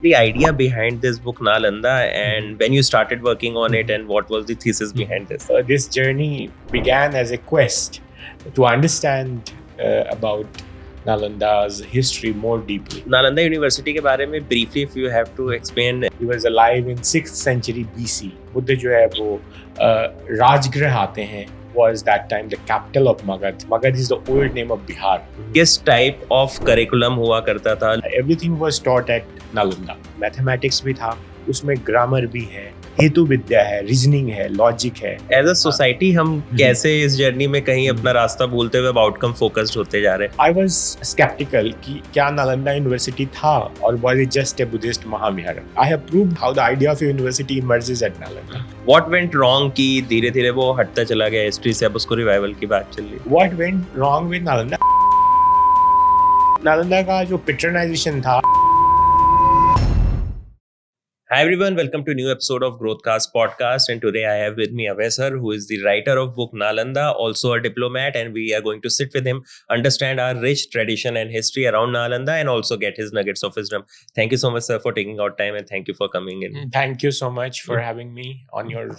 The idea behind this book Nalanda and when you started working on it and what was the thesis behind this? This journey began as a quest to understand about Nalanda's history more deeply. Nalanda University के बारे में briefly if you have to explain. He was alive in 6th century BC. Buddha जो है वो राजगृह आते हैं. Was that time the capital of Magad. Magad is the old name of Bihar. किस type of curriculum हुआ करता था? Everything was taught at Nalanda. Mathematics भी था, उसमें grammar भी है, हेतु विद्या है, रीजनिंग है, लॉजिक है. एज अ सोसाइटी हम कैसे इस जर्नी में कहीं अपना रास्ता भूलते हुए आउटकम फोकस्ड होते जा रहे हैं? आई वॉज स्केप्टिकल कि क्या नालंदा यूनिवर्सिटी था और was it just a Buddhist mahavihara. I have proved how the idea of university emerges at Nalanda. What went wrong कि धीरे धीरे वो हटता चला गया हिस्ट्री से, अब उसको रिवाइवल की बात चल रही है. What went wrong with Nalanda? Nalanda का जो पैटर्नाइजेशन था. Hi everyone, welcome to a new episode of Growthcast podcast, and today I have with me Abhay sir, who is the writer of book Nalanda, also a diplomat, and we are going to sit with him, understand our rich tradition and history around Nalanda, and also get his nuggets of wisdom. Thank you so much, sir, for taking out time, and thank you for coming in. Thank you so much for having me on your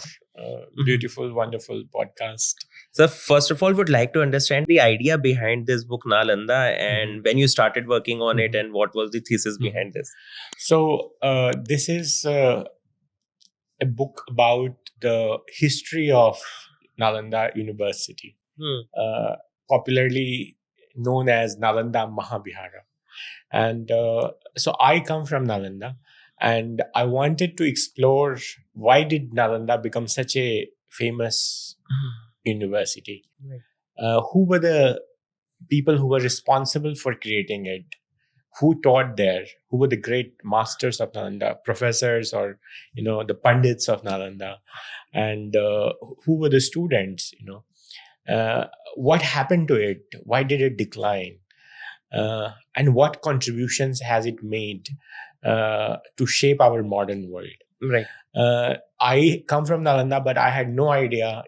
beautiful, wonderful podcast. So first of all, would like to understand the idea behind this book Nalanda and when you started working on it and what was the thesis behind this? So this is a book about the history of Nalanda University, popularly known as Nalanda Mahavihara. And so I come from Nalanda, and I wanted to explore why did Nalanda become such a famous university? Right. Who were the people who were responsible for creating it? Who taught there? Who were the great masters of Nalanda, professors, or the pandits of Nalanda, and who were the students? What happened to it? Why did it decline? And what contributions has it made to shape our modern world? Right. I come from Nalanda, but I had no idea.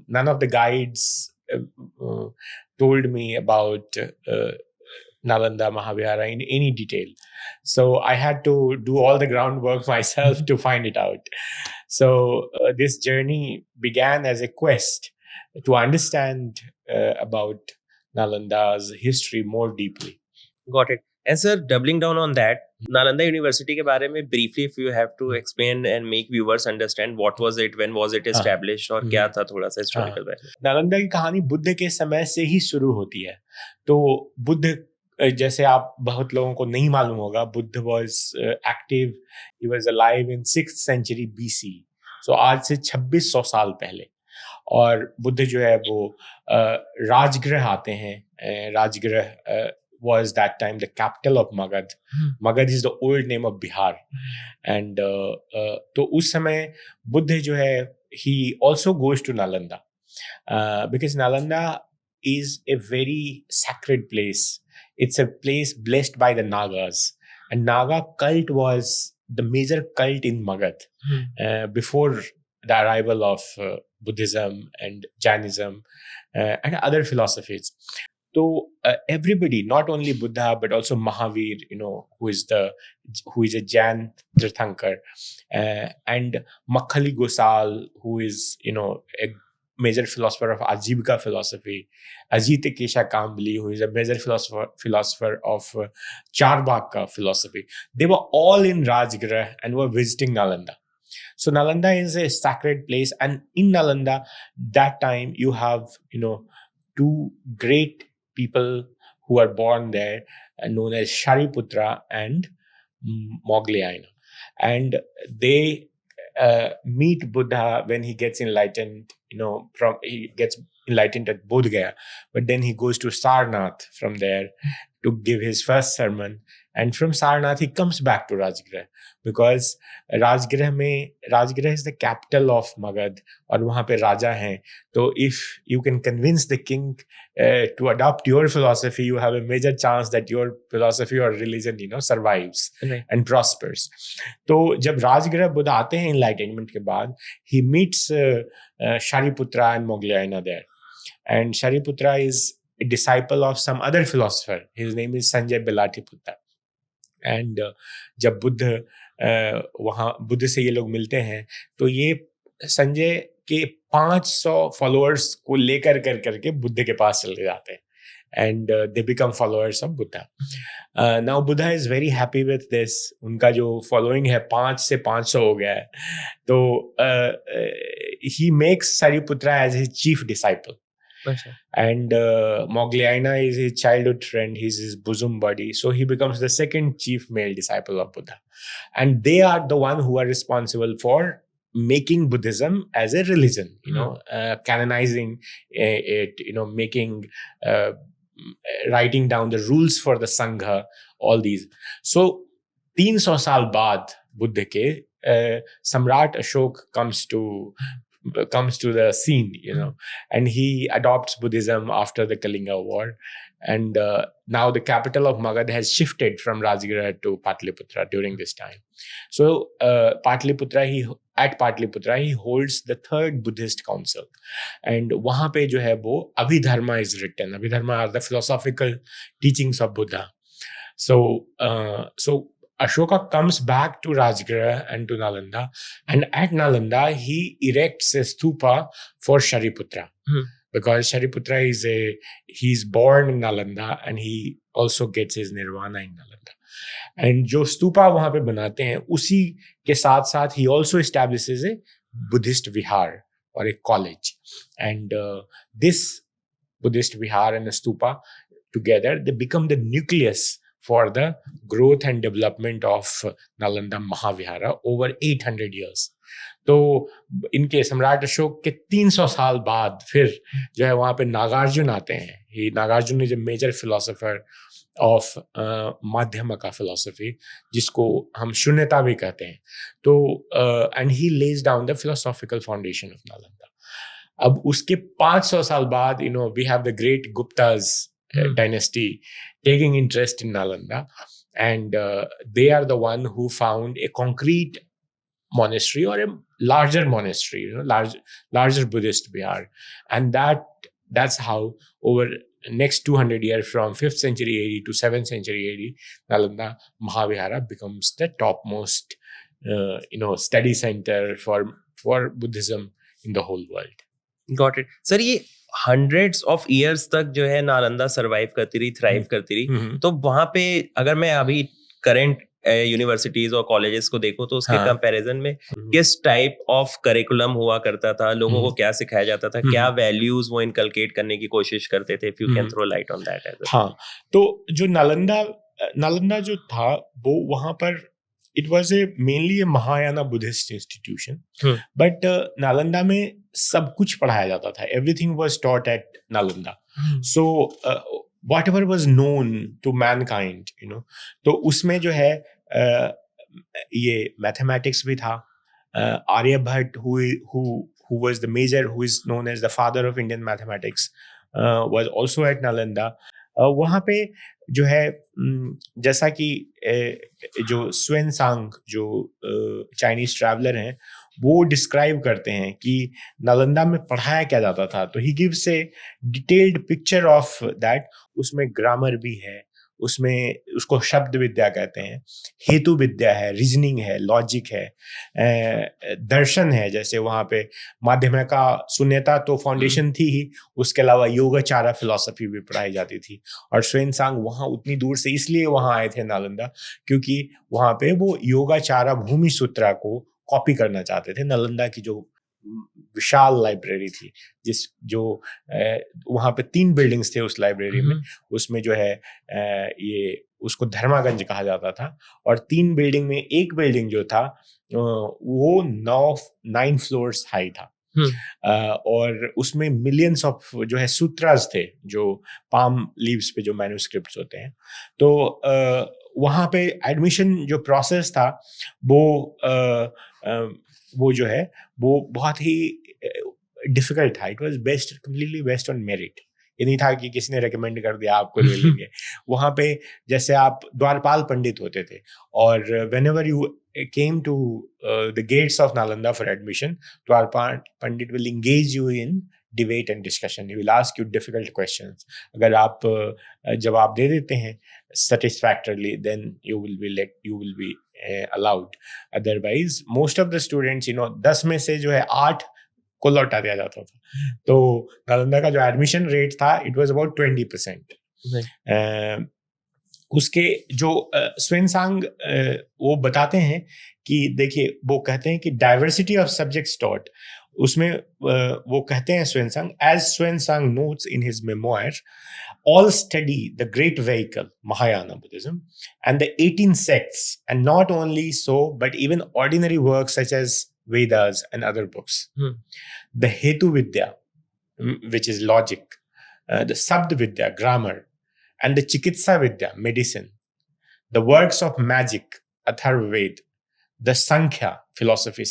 None of the guides told me about Nalanda Mahavihara in any detail. So I had to do all the groundwork myself to find it out. So this journey began as a quest to understand about Nalanda's history more deeply. Got it. And sir, doubling down on that, Nalanda University के बारे में briefly if you have to explain and make viewers understand what was it, when was it established और क्या था थोड़ा सा historical background. Nalanda की कहानी बुद्ध के समय से ही शुरू होती है. तो बुद्ध, जैसे आप बहुत लोगों को नहीं मालूम होगा, Buddha was active, he was alive in 6th century BC. So आज से 2600 साल पहले. और बुद्ध जो है वो राजगृह आते हैं. Rajgriha was that time the capital of Magad. Magad is the old name of Bihar. And तो उस समय बुद्ध जो है he also goes to Nalanda because Nalanda is a very sacred place. It's a place blessed by the Nagas. And Naga cult was the major cult in Magad before the arrival of Buddhism and Jainism and other philosophies. So everybody, not only Buddha but also Mahavir, who is a Jain Tirthankar, and Makhali Gosal, who is a major philosopher of Ajivika philosophy, Ajita Kesha Kambli, who is a major philosopher of Charvaka philosophy. They were all in Rajgriha and were visiting Nalanda. So Nalanda is a sacred place, and in Nalanda, that time you have two great people who are born there, known as Shariputra and Mogglayana. And they meet Buddha when he gets enlightened, he gets enlightened at Bodh Gaya, but then he goes to Sarnath from there to give his first sermon. And from Sarnath, he comes back to Rajgriha because Rajgriha is the capital of Magad और वहाँ पे राजा हैं. So if you can convince the king to adopt your philosophy, you have a major chance that your philosophy or religion, survives and prospers. तो जब राजगृह बुद्ध आते हैं enlightenment के बाद, he meets Shariputra and Mogglayana there. And Shariputra is a disciple of some other philosopher. His name is Sanjay Belatiputta. And जब वहाँ बुद्ध से ये लोग मिलते हैं तो ये संजय के 500 फॉलोअर्स को लेकर करके बुद्ध के पास चले जाते हैं and they become followers of Buddha. Now Buddha is very happy with this. उनका जो following है 5 से 500 हो गया है, तो he makes Sariputra as his chief disciple. And Moggallana is his childhood friend. He's his bosom buddy. So he becomes the second chief male disciple of Buddha. And they are the one who are responsible for making Buddhism as a religion, canonizing it, making writing down the rules for the Sangha, all these. So 300 साल बाद बुद्ध के सम्राट Ashok comes to the scene, and he adopts Buddhism after the Kalinga War, and now the capital of Magad has shifted from Rajgir to Patliputra during this time. So at Patliputra he holds the third Buddhist council, and वहाँ पे जो है वो Abhidharma is written. Abhidharma are the philosophical teachings of Buddha. So Ashoka comes back to Rajgir and to Nalanda, and at Nalanda he erects a stupa for Shariputra. Because Shariputra he's born in Nalanda and he also gets his nirvana in Nalanda. And जो स्तूपा वहाँ पे बनाते हैं उसी के साथ साथ he also establishes a Buddhist vihar or a college. And this Buddhist vihar and a stupa together, they become the nucleus for the growth and development of Nalanda Mahavihara over 800 years. तो इनके सम्राट अशोक के 300 साल बाद फिर जो है वहाँ पे नागार्जुन आते हैं. Nagarjuna is a major philosopher of Madhyamaka philosophy, जिसको हम शून्यता भी कहते हैं. तो and he lays down the philosophical foundation of Nalanda. अब उसके 500 साल बाद we have the great Guptas dynasty taking interest in Nalanda, and they are the one who found a concrete monastery or a larger monastery, larger Buddhist vihar, and that's how over next 200 years, from 5th century AD to 7th century AD, Nalanda Mahavihara becomes the topmost study center for Buddhism in the whole world. Got it. Sir, ये hundreds of years तक जो है Nalanda survive करती रही, thrive करती रही. तो वहां पे अगर मैं अभी करंट यूनिवर्सिटीज और कॉलेजेस को देखूं तो उसके कंपैरिजन में किस टाइप ऑफ करिकुलम हुआ करता था, लोगों को क्या सिखाया जाता था, क्या वैल्यूज वो इनकलकेट करने की कोशिश करते थे? If you can throw light on that. हाँ, तो जो नालंदा जो था वो वहां पर it was mainly a Mahayana Buddhist institution, but Nalanda में सब कुछ पढ़ाया जाता था. Everything was taught at Nalanda. So whatever was known to mankind, तो उसमें जो है ये mathematics भी था. Aryabhat, who was the major, who is known as the father of Indian mathematics, was also at Nalanda. वहाँ पे जो है जैसा कि जो स्वेन सांग जो चाइनीज ट्रैवलर हैं वो डिस्क्राइब करते हैं कि नालंदा में पढ़ाया क्या जाता था. तो he gives A detailed picture of that. उसमें ग्रामर भी है, उसमें उसको शब्द विद्या कहते हैं, हेतु विद्या है, रीजनिंग है, लॉजिक है, दर्शन है. जैसे वहाँ पे माध्यमिका शून्यता तो फाउंडेशन थी ही, उसके अलावा योगाचारा फिलॉसफी भी पढ़ाई जाती थी. और श्वेनसांग वहाँ उतनी दूर से इसलिए वहाँ आए थे नालंदा क्योंकि वहाँ पे वो योगाचारा भूमि सूत्रा को कॉपी करना चाहते थे. नालंदा की जो विशाल लाइब्रेरी थी, जो वहाँ पे 3 बिल्डिंग्स थे उस लाइब्रेरी में, उसमें जो है ये उसको धर्मागंज कहा जाता था. और 3 बिल्डिंग में एक बिल्डिंग जो था वो 9 फ्लोर्स हाई था. और उसमें मिलियंस ऑफ जो है सूत्रास थे, जो पाम लीव्स पे जो मैन्युस्क्रिप्ट्स होते हैं. तो वहाँ पे एडमिशन जो प्रोसेस था वो जो है वो बहुत ही डिफिकल्ट था. It was completely based on merit. ये नहीं था कि किसी ने रेकमेंड कर दिया आपको ले लेंगे. वहाँ पे जैसे आप द्वारपाल पंडित होते थे, और whenever you came to the gates of Nalanda for admission, द्वारपाल पंडित will engage you in debate and discussion. He will ask you difficult questions. अगर आप जवाब दे देते हैं satisfactorily, then you will be allowed. Otherwise, most of the students, 10 में से जो है 8 को लौटा दिया जाता था. तो नालंदा का जो एडमिशन रेट था, it was about 20%. उसके जो स्वेनसांग वो बताते हैं कि देखिए, वो कहते हैं कि डाइवर्सिटी ऑफ सब्जेक्ट्स टॉट, उसमें वो कहते हैं Xuanzang, as Xuanzang notes in his memoir, all study the great vehicle Mahayana Buddhism and the 18 sects, and not only so but even ordinary works such as Vedas and other books. The Hetu Vidya, which is logic, the Sabd Vidya, grammar, and the Chikitsa Vidya, medicine, the works of magic, Atharvaved, the Sankhya philosophy.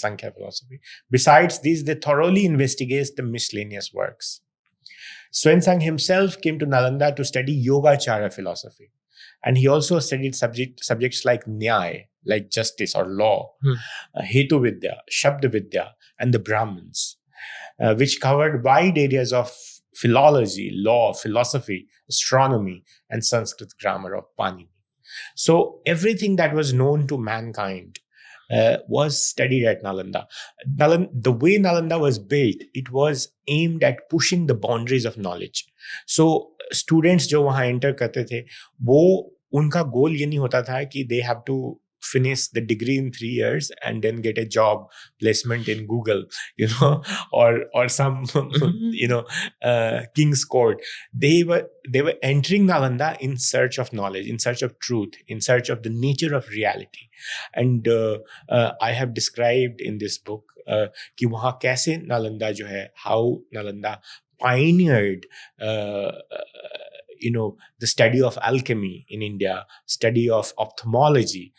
Besides these, they thoroughly investigate the miscellaneous works. Swensang himself came to Nalanda to study Yogacara philosophy, and he also studied subjects like Nyaya, like justice or law, Hetu Vidya, Shabd Vidya, and the Brahmins, which covered wide areas of philology, law, philosophy, astronomy, and Sanskrit grammar of Panini. So everything that was known to mankind was studied at Nalanda. The way Nalanda was built, it was aimed at pushing the boundaries of knowledge. So students जो वहाँ enter करते थे, वो उनका goal ये नहीं होता था कि they have to finish the degree in 3 years and then get a job placement in Google, or some, King's Court. They were entering Nalanda in search of knowledge, in search of truth, in search of the nature of reality. And I have described in this book कि वहाँ कैसे नालंदा जो है, how Nalanda pioneered the study of alchemy in India, study of ophthalmology.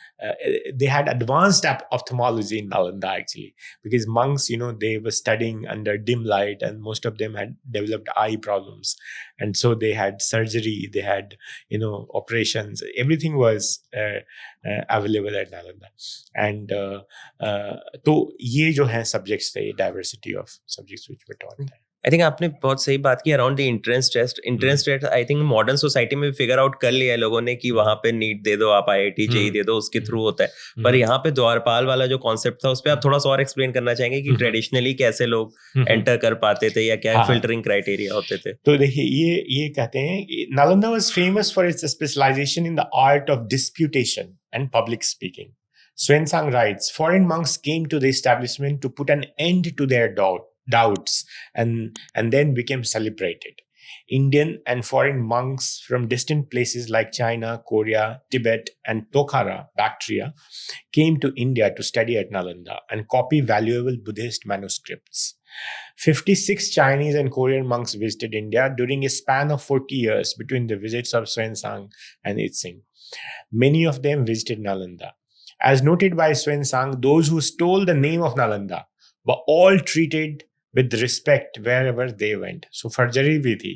They had advanced ophthalmology in Nalanda, actually, because monks, they were studying under dim light, and most of them had developed eye problems. And so they had surgery, they had, operations. Everything was available at Nalanda. And तो ये जो है subjects थे, diversity of subjects which were taught there. I think आपने बहुत सही बात की around the entrance test. I think modern society में भी फिगर आउट कर लिया है लोगों ने कि वहां पे नीट दे दो, आप IIT JEE दे दो, उसके थ्रू होता है. पर यहाँ पे द्वारपाल वाला जो कॉन्सेप्ट था, उस पर आप थोड़ा सा और एक्सप्लेन करना चाहेंगे कि ट्रेडिशनली कैसे लोग एंटर कर पाते थे या क्या फिल्टरिंग क्राइटेरिया होते थे. तो देखिए, ये कहते हैं Nalanda was famous for its specialization in the art of disputation and public speaking. Swensang writes, foreign monks came to the establishment to put an end to their doubts and then became celebrated. Indian and foreign monks from distant places like China, Korea, Tibet, and Tokhara, Bactria, came to India to study at Nalanda and copy valuable Buddhist manuscripts. 56 Chinese and Korean monks visited India during a span of 40 years between the visits of Swensang and Itzing. Many of them visited Nalanda. As noted by Swensang, those who stole the name of Nalanda were all treated with respect wherever they went. So forgery भी थी.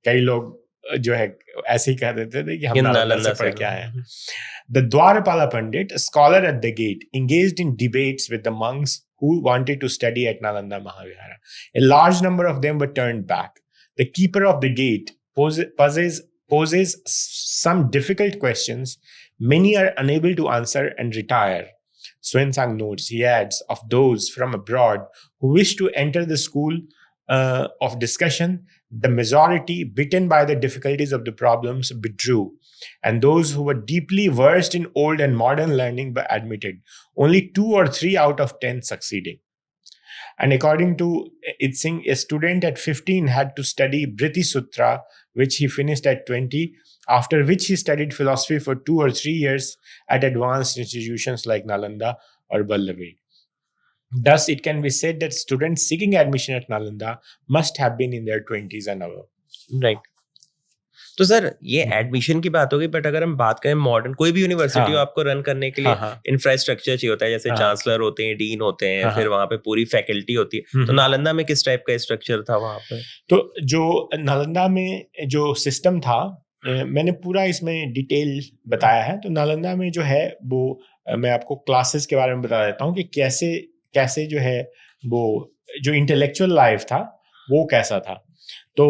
कई लोग जो है ऐसे ही कह देते थे कि हम नालंदा से पढ़ के आए हैं. The Dwarapala Pandit, a scholar at the gate, engaged in debates with the monks who wanted to study at Nalanda Mahavihara. A large number of them were turned back. The keeper of the gate poses some difficult questions. Many are unable to answer and retire. Swensang notes, he adds, of those from abroad who wish to enter the school of discussion, the majority, bitten by the difficulties of the problems, withdrew, and those who were deeply versed in old and modern learning were admitted, only 2 or 3 out of 10 succeeding. And according to Itzing, a student at 15 had to study Briti Sutra, which he finished at 20, after which he studied philosophy for 2 or 3 years at advanced institutions like Nalanda or Vallabhi. Thus, it can be said that students seeking admission at Nalanda must have been in their 20s and above. Right. तो sir ये admission की बात होगी, but अगर हम बात करें modern कोई भी यूनिवर्सिटी हो, आपको रन करने के लिए इंफ्रास्ट्रक्चर चाहिए होता है, जैसे चांसलर होते हैं, डीन होते हैं, फिर वहाँ पे पूरी फैकल्टी होती है. तो नालंदा में किस टाइप का स्ट्रक्चर था वहाँ पे? तो जो नालंदा में जो सिस्टम था, मैंने पूरा इसमें डिटेल बताया है. तो नालंदा में जो है वो मैं आपको क्लासेस के बारे में बता देता हूँ कि कैसे जो है वो जो इंटेलेक्चुअल लाइफ था वो कैसा था, तो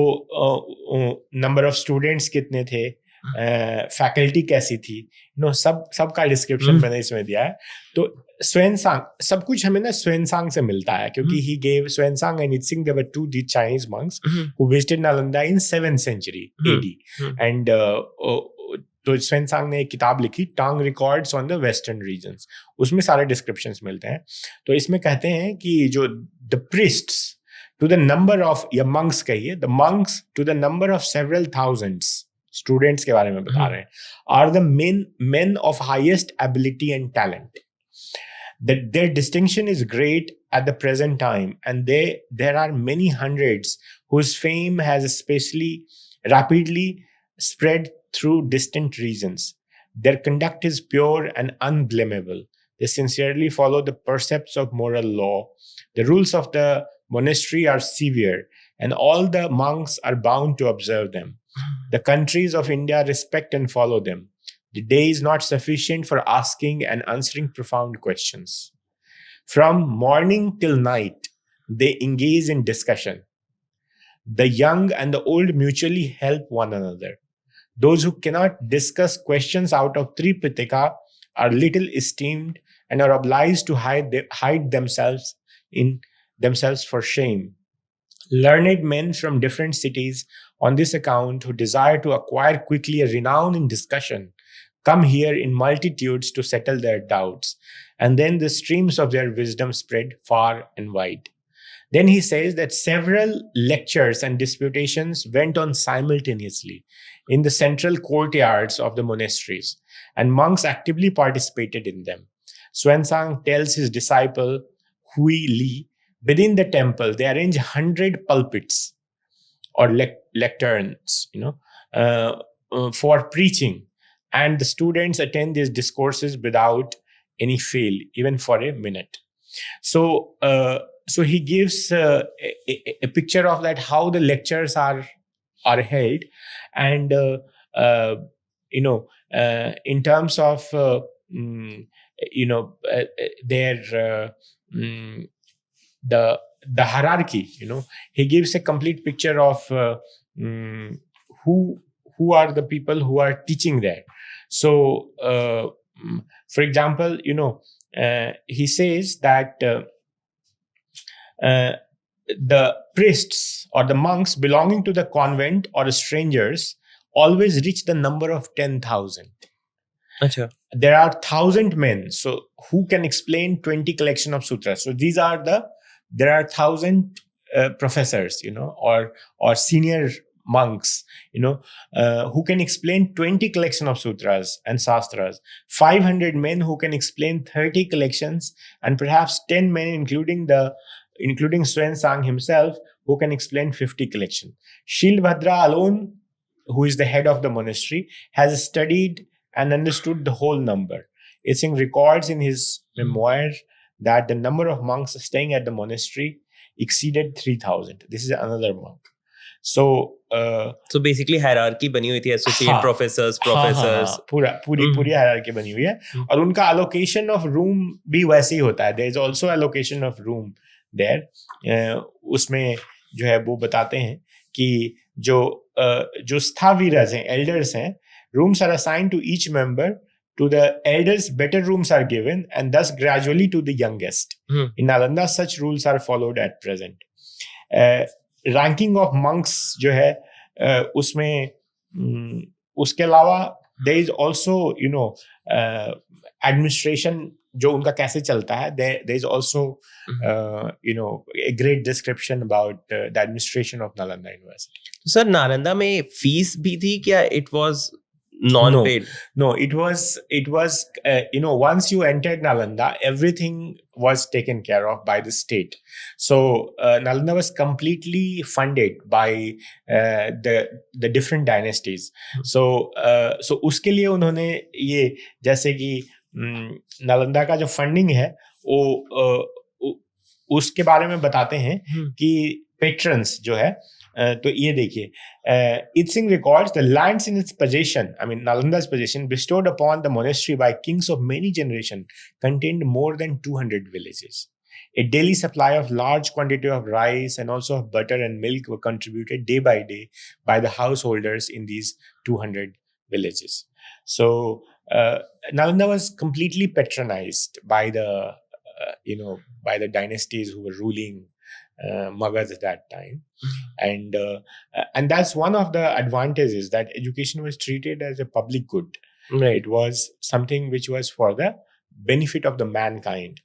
नंबर ऑफ स्टूडेंट्स कितने थे, फैकल्टी कैसी थी, सबका डिस्क्रिप्शन मैंने इसमें दिया है. तो Xuanzang, सब कुछ हमें ना Xuanzang से मिलता है, क्योंकि he gave Xuanzang and Yitzing, they were two the Chinese monks who visited Nalanda in 7th century AD. And तो Xuanzang ने एक किताब लिखी, Tang Records on the Western Regions, उसमें सारे डिस्क्रिप्शंस मिलते हैं. तो इसमें कहते हैं कि जो the priests to the number of, या monks कहिए, the monks to the number of several thousands, students के बारे में बता रहे हैं, are the men of highest ability and talent. That their distinction is great at the present time, and there are many hundreds whose fame has especially rapidly spread through distant regions. Their conduct is pure and unblameable. They sincerely follow the precepts of moral law. The rules of the monastery are severe, and all the monks are bound to observe them. The countries of India respect and follow them. The day is not sufficient for asking and answering profound questions. From morning till night, they engage in discussion. The young and the old mutually help one another. Those who cannot discuss questions out of Tripitaka are little esteemed and are obliged to hide themselves for shame. Learned men from different cities on this account, who desire to acquire quickly a renown in discussion, come here in multitudes to settle their doubts, and then the streams of their wisdom spread far and wide. Then he says that several lectures and disputations went on simultaneously in the central courtyards of the monasteries, and monks actively participated in them. Xuanzang tells his disciple Hui Li, within the temple they arrange 100 pulpits or lecterns, for preaching, and the students attend these discourses without any fail, even for a minute. So he gives a picture of that, how the lectures are held, and in terms of their the hierarchy. He gives a complete picture of who are the people who are teaching there. So for example, he says that the priests or the monks belonging to the convent or strangers always reach the number of 10,000. Achha. There are 1,000 men, so who can explain 20 collection of sutras. So there are 1,000 professors, or senior monks, who can explain 20 collection of sutras and sastras, 500 men who can explain 30 collections, and perhaps 10 men, including Xuanzang himself, who can explain 50 collection. Shilbhadra alone, who is the head of the monastery, has studied and understood the whole number. Yitzing records in his memoir that the number of monks staying at the monastery exceeded 3,000. This is another monk. So basically hierarchy बनी हुई थी, associate professors. पूरी hierarchy बनी हुई है, और उनका allocation of room भी वैसे ही होता है. There is also allocation of room there. उसमें जो है वो बताते हैं कि जो स्थावीरस हैं, elders हैं, rooms are assigned to each member. To the elders, better rooms are given, and thus gradually to the youngest. In Nalanda, such rules are followed at present. Ranking of monks जो है उसमें उसके अलावा there is also administration जो उनका कैसे चलता है. There is also a great description about the administration of Nalanda University. Sir, Nalanda में fees भी थी क्या? It was non-paid? No, it was once you entered Nalanda, everything was taken care of by the state. So Nalanda was completely funded by the different dynasties. So उसके लिए उन्होंने ये, जैसे कि नालंदा का जो फंडिंग है वो उसके बारे में बताते हैं कि पेट्रन्स जो है, तो ये देखिए, Yitzing records the lands in its possession, Nalanda's possession, bestowed upon the monastery by kings of many generations, contained more than 200 villages. A daily supply of large quantity of rice and also of butter and milk were contributed day by day by the householders in these 200 villages. So Nalanda was completely patronized by the by the dynasties who were ruling Magadh at that time. And that's one of the advantages, that education was treated as a public good. Right. It was something which was for the benefit of the mankind,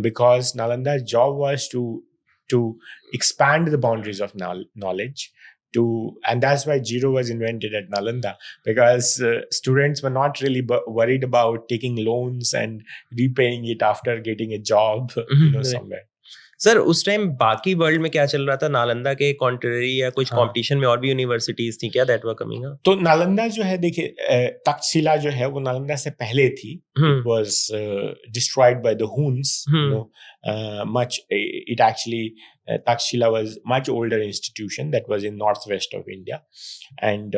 because Nalanda's job was to expand the boundaries of knowledge. And that's why Zero was invented at Nalanda, because students were not really worried about taking loans and repaying it after getting a job, Right. somewhere. Sir उस time बाकी world में क्या चल रहा था? नालंदा के contrary या कुछ हाँ। कंपटीशन में और भी यूनिवर्सिटीज थी क्या दैट वर कमिंग अप? तो नालंदा जो है, देखिए, तक्षशिला जो है वो नालंदा से पहले थी. It was destroyed by the Huns. It actually Takshila was much older institution that was in northwest of India, and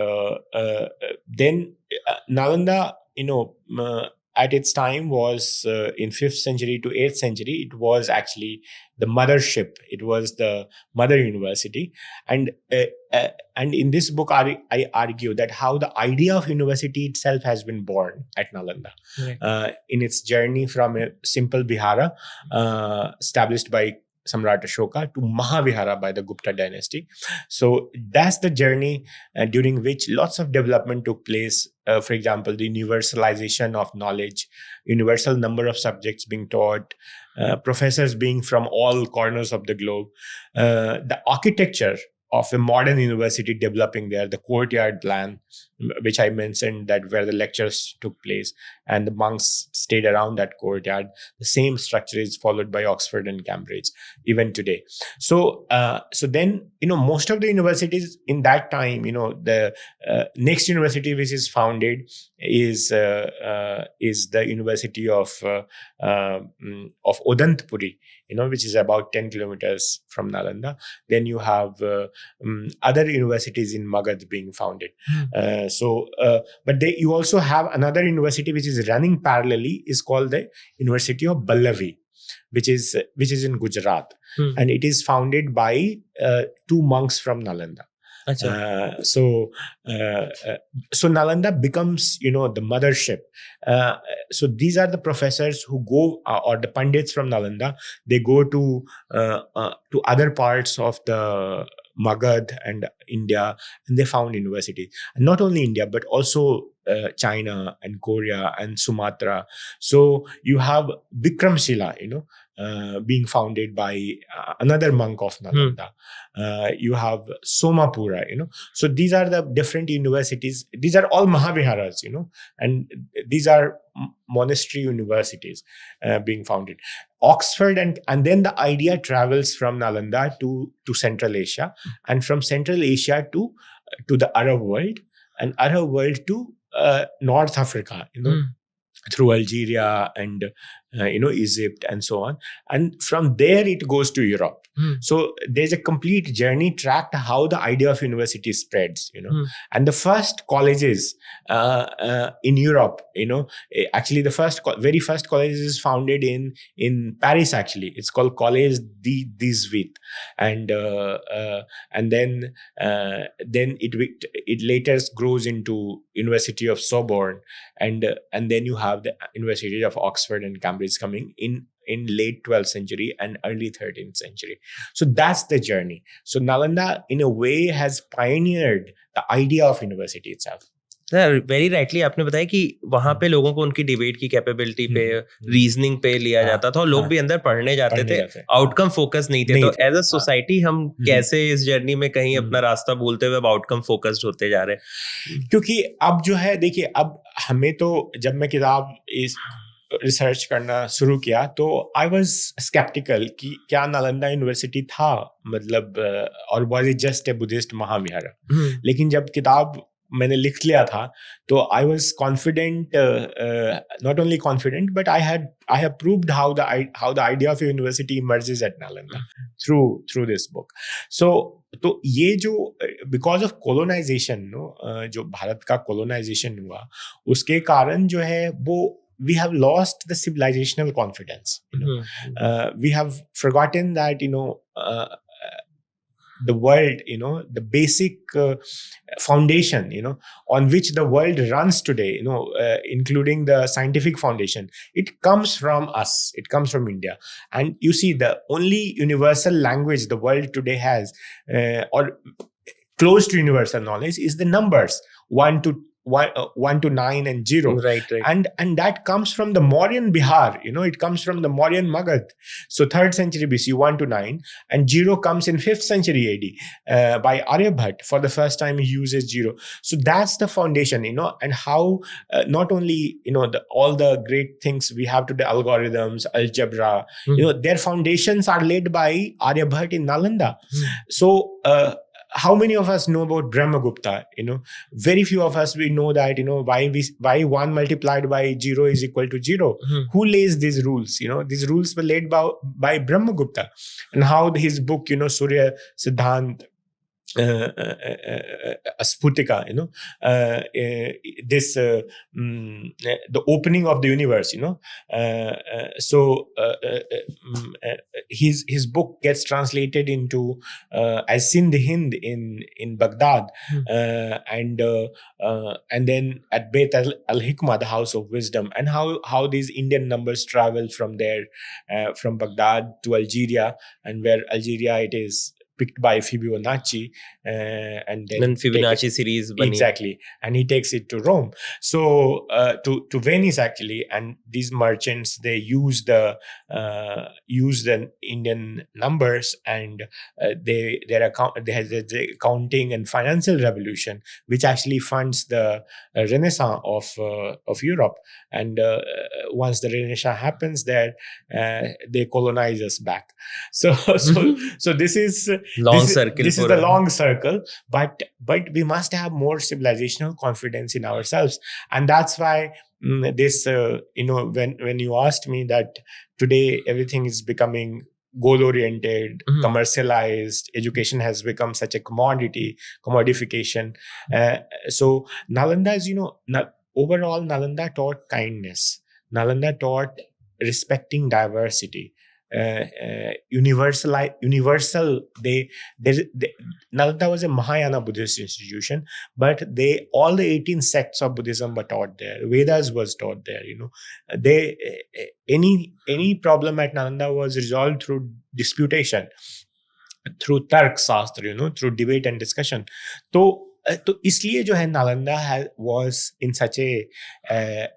then Nalanda, at its time was in 5th century to 8th century. It was actually the mothership. It was the mother university, and in this book I argue that how the idea of university itself has been born at Nalanda. Right. In its journey from a simple vihara established by Samrat Ashoka to Mahavihara by the Gupta dynasty. So that's the journey during which lots of development took place. For example, the universalization of knowledge, universal number of subjects being taught, professors being from all corners of the globe, the architecture of a modern university developing there, the courtyard plan, which I mentioned, that where the lectures took place and the monks stayed around that courtyard. The same structure is followed by Oxford and Cambridge even today. So then, most of the universities in that time, the next university which is founded is the University of Odantpuri, which is about 10 kilometers from Nalanda. Then you have other universities in Magadh being founded. But you also have another university which is running parallelly, is called the University of Ballavi, which is in Gujarat, and it is founded by 2 monks from Nalanda. So Nalanda becomes, the mothership. So these are the professors who go, or the pandits from Nalanda. They go to other parts of the Magadh and India, and they found universities. And not only India, but also China and Korea and Sumatra. So you have Bikramshila, being founded by another monk of Nalanda. You have Somapura, So these are the different universities. These are all Mahaviharas, and these are monastery universities being founded. Oxford, and then the idea travels from Nalanda to Central Asia, and from Central Asia to the Arab world, and Arab world to North Africa, through Algeria and Egypt and so on, and from there it goes to Europe. So there's a complete journey tracked how the idea of university spreads, and the first colleges in Europe, actually the very first college is founded in Paris. Actually, it's called Collège des 18, and then it later grows into University of Sorbonne, and then you have the University of Oxford and Cambridge coming in late 12th century and early 13th century. So that's the journey. So Nalanda, in a way, has pioneered the idea of university itself. Sir very rightly आपने बताया कि वहां पे लोगों को उनकी debate की capability पे, रीजनिंग पे लिया जाता था, और लोग भी अंदर पढ़ने जाते थे, आउटकम फोकस नहीं थे. तो एज अ सोसाइटी हम कैसे इस जर्नी में कहीं अपना रास्ता भूलते हुए अब आउटकम फोकस्ड होते जा रहे हैं? क्योंकि अब जो है, देखिए, अब हमें तो, जब मैं किताब इस रिसर्च करना शुरू किया, तो आई वाज स्केप्टिकल कि क्या नालंदा यूनिवर्सिटी था, मतलब, और was it just a Buddhist mahavihara. लेकिन जब किताब मैंने लिख लिया था, तो I was confident, not only confident, but I have proved how the idea of university emerges at Nalanda through this book. So तो ये जो बिकॉज ऑफ कोलोनाइजेशन, जो भारत का कोलोनाइजेशन हुआ, उसके कारण जो है वो we have lost the civilizational confidence. We have forgotten that the world, the basic foundation, on which the world runs today, including the scientific foundation, it comes from us, it comes from India. And you see, the only universal language the world today has, or close to universal knowledge, is the numbers 1 to 9 and 0. Right. And that comes from the Mauryan Bihar, it comes from the Mauryan Magad. So 3rd century BC, 1 to 9, and 0 comes in 5th century AD by Aryabhat. For the first time he uses 0. So that's the foundation, and how not only all the great things we have today, algorithms, algebra, their foundations are laid by Aryabhat in Nalanda. So how many of us know about Brahmagupta? Very few of us, we know that, why 1 multiplied by 0 is equal to 0. Who lays these rules? These rules were laid by Brahmagupta. And how his book, Surya Siddhant, Asputika, this the opening of the universe, so his book gets translated into as Sindh Hind in Baghdad, and then at Beit al-Hikmah, the house of wisdom, and how these Indian numbers travel from there, from Baghdad to Algeria, and where Algeria it is picked by Fibonacci, and then Fibonacci series bani. Exactly, and he takes it to Rome, so to Venice actually. And these merchants, they use the Indian numbers, and they have the accounting and financial revolution, which actually funds the Renaissance of Europe. And once the Renaissance happens there, they colonize us back. So this is the long circle, but we must have more civilizational confidence in ourselves. And that's why this when you asked me that today everything is becoming goal oriented, commercialized, education has become such a commodification. So Nalanda is, overall Nalanda taught kindness. Nalanda taught respecting diversity. Universal. Nalanda was a Mahayana Buddhist institution, but all the 18 sects of Buddhism were taught there. Vedas was taught there. Any problem at Nalanda was resolved through disputation, through Tark Shastra, through debate and discussion. तो इसलिए जो है Nalanda was in such a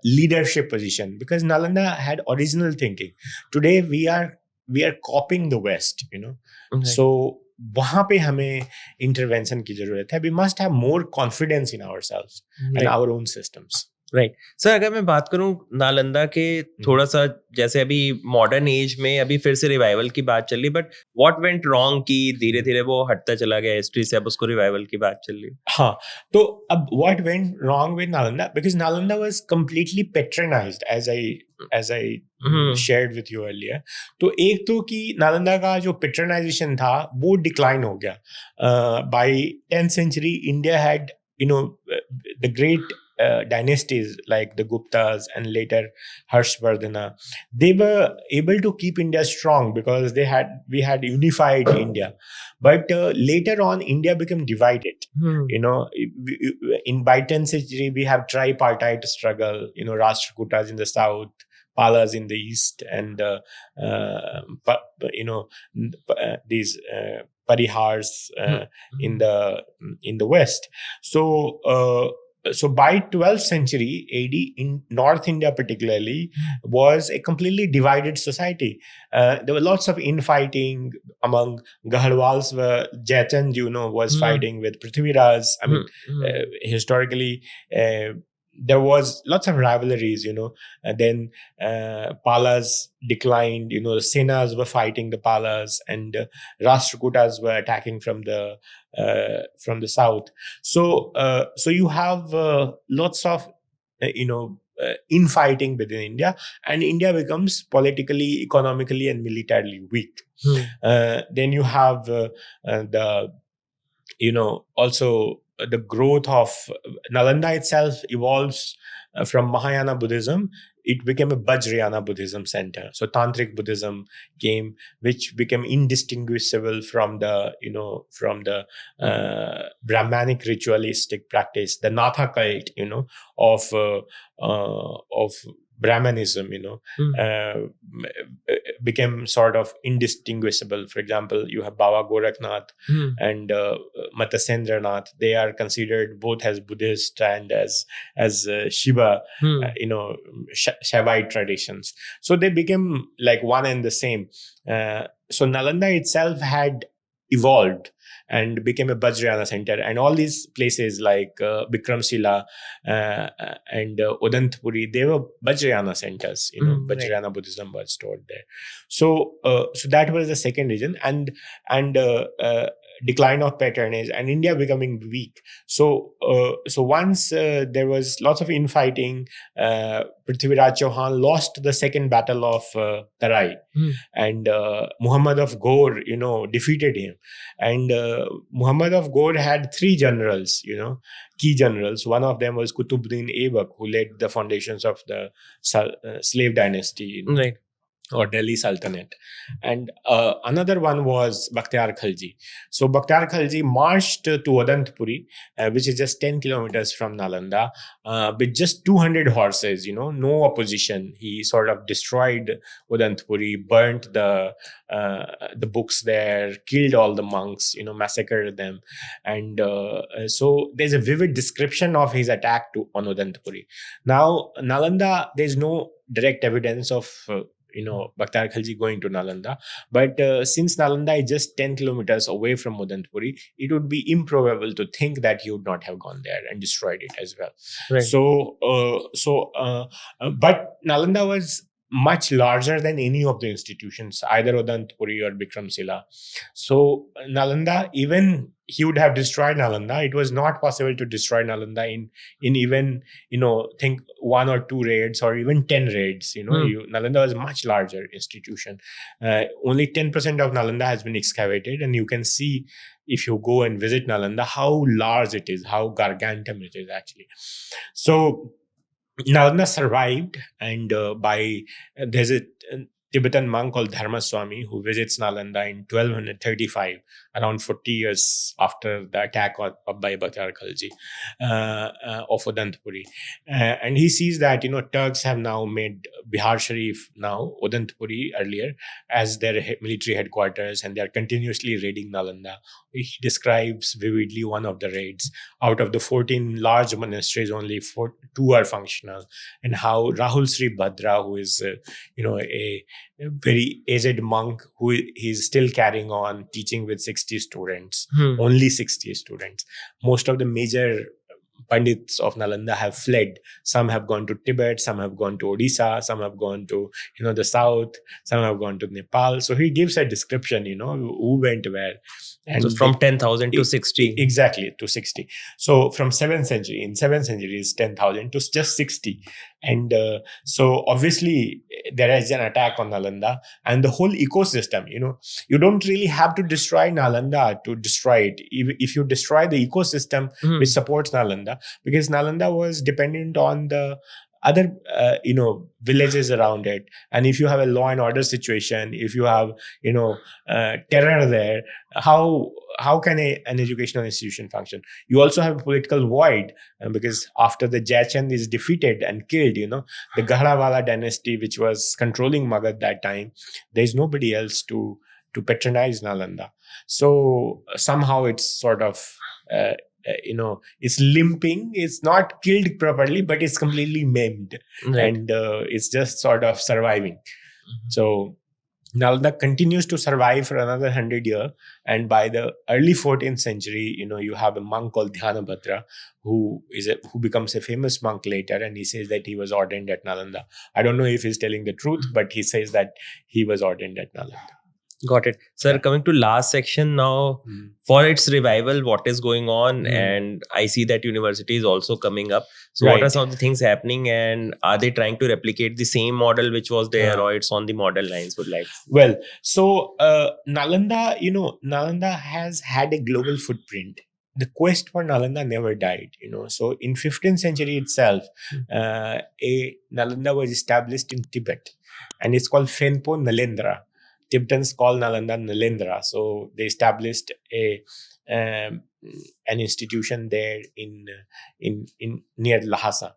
leadership position, because Nalanda had original thinking. Today we are copying the West, So वहां पे हमें intervention की जरूरत है. We must have more confidence in ourselves and our own systems. Right sir, अगर मैं बात करूं नालंदा के, थोड़ा सा जैसे अभी मॉडर्न एज में अभी फिर से रिवाइवल की बात चल रही, बट व्हाट वेंट रॉन्ग की धीरे धीरे वो हटता चला गया हिस्ट्री से, अब उसको रिवाइवल की बात चल रही. हाँ, तो अब what went wrong with Nalanda, because Nalanda was completely patronized, as I shared with you earlier. तो एक तो कि नालंदा का जो पैट्रनाइजेशन था वो डिक्लाइन हो गया. By 10th century India had the great dynasties like the Guptas and later Harshvardhana. They were able to keep India strong because we had unified India. But later on, India became divided. By 10th century, we have tripartite struggle. Rashtrakutas in the south, Palas in the east, and these Parihars in the west. So by 12th century AD, in North India particularly, was a completely divided society. There were lots of infighting among Gaharwals. Jaichand, was fighting with Prithviraj. I mean, historically, there was lots of rivalries, and then Palas declined, the Senas were fighting the Palas, and Rashtrakutas were attacking from the south. So you have lots of infighting within India, and India becomes politically, economically, and militarily weak. Then you have also the growth of Nalanda itself evolves from Mahayana Buddhism it became a Vajrayana Buddhism center. So Tantric Buddhism came, which became indistinguishable from the Brahmanic ritualistic practice, the Natha cult, of Brahmanism, became sort of indistinguishable. For example, you have Baba Gorakhnath and Matsyendranath. Nath. They are considered both as Buddhist and as Shiva, Shaivite traditions. So they became like one and the same. So Nalanda itself had evolved and became a Vajrayana center, and all these places like Bikramshila and Udantapuri, they were Vajrayana centers. Vajrayana right. Buddhism was stored there. So that was the second reason, and decline of patronage and India becoming weak. So once there was lots of infighting, Prithviraj Chauhan lost the second battle of Tarai, and Muhammad of Ghor, defeated him. And Muhammad of Ghor had three generals, key generals. One of them was Qutbuddin Aibak, who led the foundations of the slave dynasty. Right. Or Delhi Sultanate. And another one was Bakhtiyar Khalji. So Bakhtiyar Khalji marched to Udantapuri, which is just 10 kilometers from Nalanda, with just 200 horses, no opposition. He sort of destroyed Udantapuri, burnt the books there, killed all the monks, massacred them. And so there's a vivid description of his attack on Udantapuri. Now, Nalanda, there's no direct evidence of Bakhtiyar Khalji going to Nalanda. But since Nalanda is just 10 kilometers away from Udantapuri, it would be improbable to think that he would not have gone there and destroyed it as well. Right. But Nalanda was much larger than any of the institutions, either Udantapuri or Bikramshila. So Nalanda, even he would have destroyed Nalanda. It was not possible to destroy Nalanda in even, think 1 or 2 raids or even 10 raids. Nalanda was a much larger institution. Only 10% of Nalanda has been excavated, and you can see if you go and visit Nalanda how large it is, how gargantuan it is actually. So Nalanda survived, and there's a Tibetan monk called Dharma Swami who visits Nalanda in 1235, around 40 years after the attack by Bakhtiyar Khalji of Udantapuri. And he sees that, Turks have now made Bihar Sharif, now Udantapuri earlier, as their military headquarters, and they are continuously raiding Nalanda. He describes vividly one of the raids. Out of the 14 large monasteries, only 2 are functional, and how Rahul Sri Bhadra, who is, a very aged monk, who he's still carrying on teaching with 60 students, only 60 students. Most of the major Pandits of Nalanda have fled. Some have gone to Tibet, some have gone to Odisha, some have gone to, the south, some have gone to Nepal. So he gives a description, who went where. And so from 10,000 to 60. Exactly, to 60. So from 7th century, in 7th century is 10,000 to just 60. And so obviously there is an attack on Nalanda and the whole ecosystem, you don't really have to destroy Nalanda to destroy it. If you destroy the ecosystem which supports Nalanda, because Nalanda was dependent on the other villages around it, and if you have a law and order situation, if you have terror there, how can an educational institution function? You also have a political void, because after the Jaichand is defeated and killed, the Gahrawala dynasty, which was controlling Magad that time, there is nobody else to patronize Nalanda. So somehow it's sort of it's limping. It's not killed properly, but it's completely maimed, right. And it's just sort of surviving. So Nalanda continues to survive for another 100 years, and by the early 14th century, you have a monk called Dhyanabhadra who becomes a famous monk later, and he says that he was ordained at Nalanda. I don't know if he's telling the truth, but he says that he was ordained at Nalanda. Got it. Sir, coming to last section now, for its revival, what is going on? And I see that university is also coming up. So what are some of the things happening, and are they trying to replicate the same model which was there, or it's on the model lines? Well, so Nalanda, Nalanda has had a global footprint. the quest for Nalanda never died. So in 15th century itself, a Nalanda was established in Tibet, and it's called Fenpo Nalendra. Tibetans call Nalanda Nalendra. So they established um, an institution there in near Lhasa,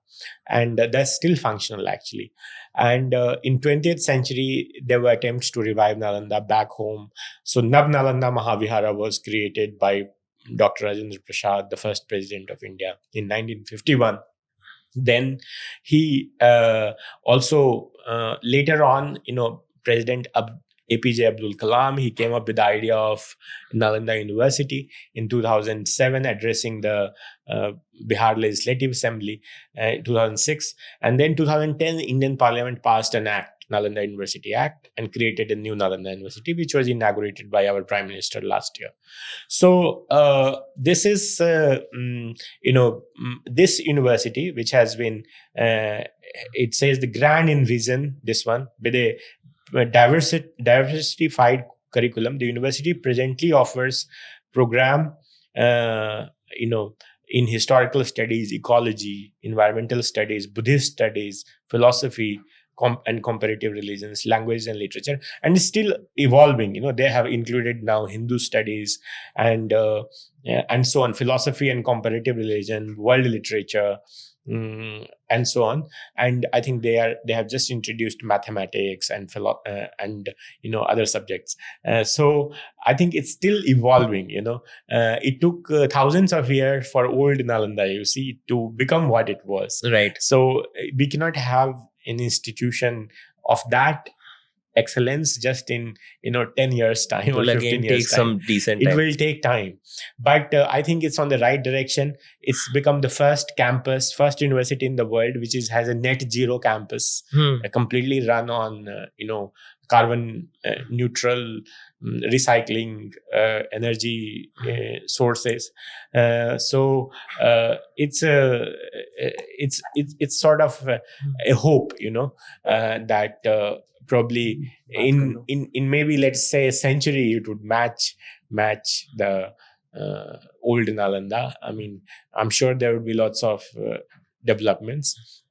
and that's still functional actually. And in 20th century, there were attempts to revive Nalanda back home. So Nav Nalanda Mahavihara was created by Dr. Rajendra Prasad, the first president of India, in 1951. Then he also later on, President APJ Abdul Kalam, he came up with the idea of Nalanda University in 2007, addressing the Bihar Legislative Assembly, 2006. And then 2010, Indian Parliament passed an act, Nalanda University Act, and created a new Nalanda University, which was inaugurated by our Prime Minister last year. So this is, this university, which has been, it says the grand in vision, this one, with a diversified curriculum. The university presently offers program, in historical studies, ecology, environmental studies, Buddhist studies, philosophy, and comparative religions, language and literature, and it's still evolving. They have included now Hindu studies and so on, philosophy and comparative religion, world literature, and so on. And I think they have just introduced mathematics and other subjects. So I think it's still evolving. It took thousands of years for old Nalanda, to become what it was. Right. So we cannot have an institution of that excellence just in 10 years time. It will or 15 again years take time. some decent time. It will take time, but I think it's on the right direction. It's become the first university in the world which has a net zero campus, completely run on carbon neutral recycling energy sources. So it's sort of a hope, that probably in maybe, let's say, a century, it would match the old Nalanda. I mean, I'm sure there would be lots of developments,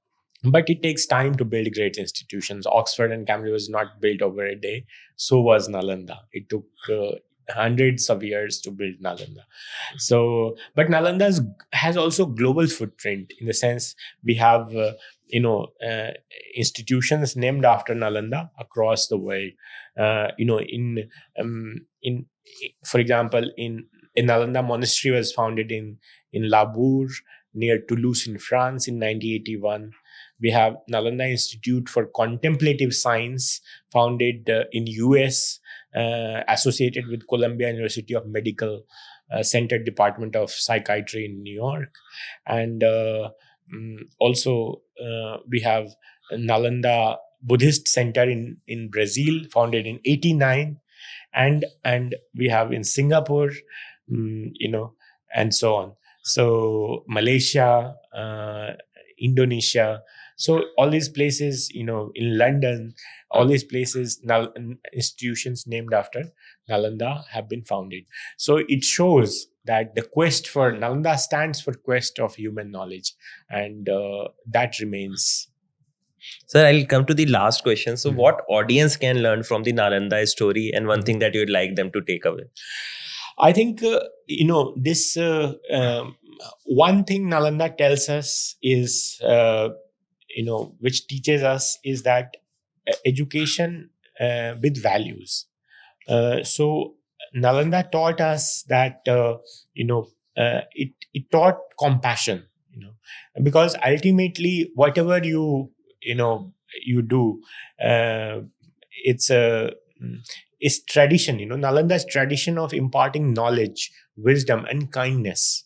but it takes time to build great institutions. Oxford and Cambridge was not built over a day. So was Nalanda. It took hundreds of years to build Nalanda. So, but Nalanda has also global footprint, in the sense we have institutions named after Nalanda across the world. In for example, in Nalanda monastery was founded in Labour, near Toulouse in France, in 1981. We have Nalanda Institute for Contemplative Science, founded in US, associated with Columbia University of Medical Center Department of Psychiatry in New York. And also we have Nalanda Buddhist Center in Brazil, founded in 1989. And we have in Singapore, and so on. So Malaysia, Indonesia. So all these places, in London, all these places, institutions named after Nalanda have been founded. So it shows that the quest for Nalanda stands for quest of human knowledge, and that remains. Sir, I'll come to the last question. So what audience can learn from the Nalanda story, and one thing that you'd like them to take away? I think, this one thing Nalanda tells us is, which teaches us, is that education with values. So Nalanda taught us that, it taught compassion, because ultimately whatever you do, it's tradition. Nalanda's tradition of imparting knowledge, wisdom, and kindness.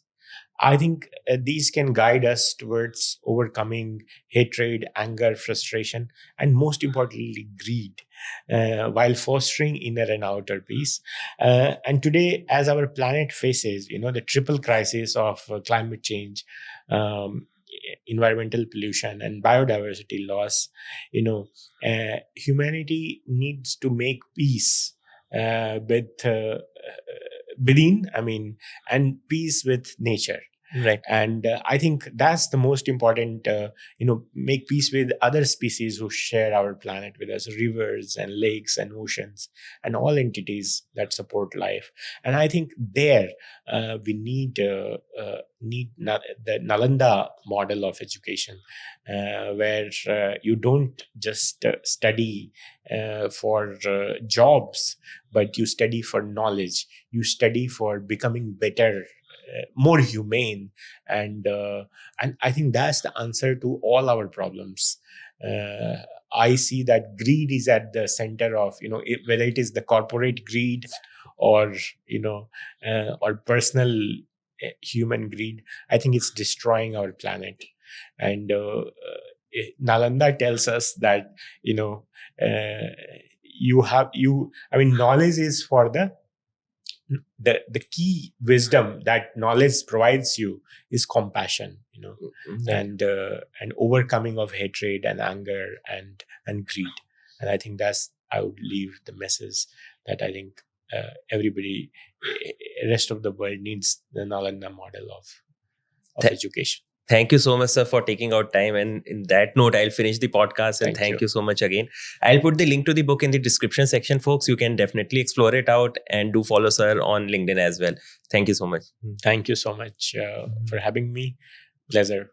I think these can guide us towards overcoming hatred, anger, frustration, and most importantly, greed, while fostering inner and outer peace. And today, as our planet faces, the triple crisis of climate change, environmental pollution, and biodiversity loss, humanity needs to make peace with within, and peace with nature. Right. And I think that's the most important, make peace with other species who share our planet with us, rivers and lakes and oceans and all entities that support life. And I think there we need the Nalanda model of education, where you don't just study for jobs, but you study for knowledge, you study for becoming better, more humane, and I think that's the answer to all our problems. I see that greed is at the center of, whether it is the corporate greed or or personal human greed. I think it's destroying our planet. And Nalanda tells us that, knowledge is for the key wisdom that knowledge provides you is compassion, Right. and overcoming of hatred and anger and greed. And I think I would leave the message that I think everybody, rest of the world needs the Nalanda model of Th- education. Thank you so much, sir, for taking out time. And in that note, I'll finish the podcast. And Thank thank you. you so much again. I'll put the link to the book in the description section, folks. You can definitely explore it out and do follow sir on LinkedIn as well. Thank you so much. Thank you so much for having me. Pleasure.